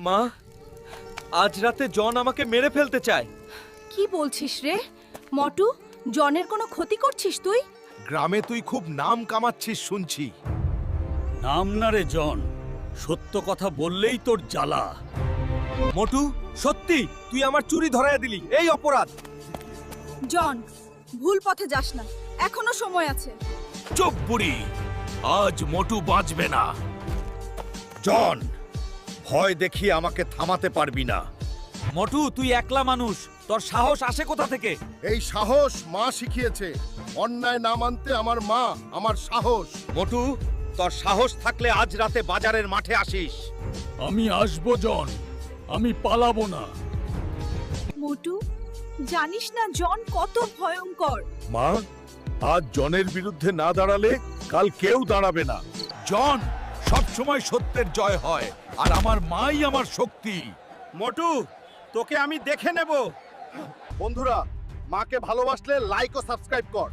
মা, আজ রাতে জন আমাকে মেরে ফেলতে চায়। কি বলছিস রে মটু? জনের কোনো ক্ষতি করছিস তুই? গ্রামে তুই খুব নাম কামাচ্ছিস শুনছি। নাম না রে জন, সত্য কথা বললেই তোর জ্বালা। মোটু, সত্যি তুই আমার চুরি ধরাইয়া দিলি, এই অপরাধ। জন, ভুল পথে যাস না, এখনো সময় আছে। চুপ বুড়ি, আজ মোটু বাঁচবে না। জন, ভয় দেখিয়ে আমাকে থামাতে পারবি না। মোটু, তুই একলা মানুষ, তোর সাহস আসে কোথা থেকে? এই সাহস মা শিখিয়েছে। অন্যায় না মানতে আমার মা, আমার সাহস। মোটু, তোর সাহস থাকলে আজ রাতে বাজারের মাঠে আসিস। আমি আসবো জন, আমি পালাবো না। মোটু, জানিস না জন কত ভয়ঙ্কর? মা, আজ জনের বিরুদ্ধে না দাঁড়ালে কাল কেউ দাঁড়াবে না। জন, সব সময় সত্যের জয় হয়, আর আমার মাই আমার শক্তি। মোটু, তোকে আমি দেখে নেব। বন্ধুরা, মাকে ভালোবাসলে লাইক ও সাবস্ক্রাইব কর।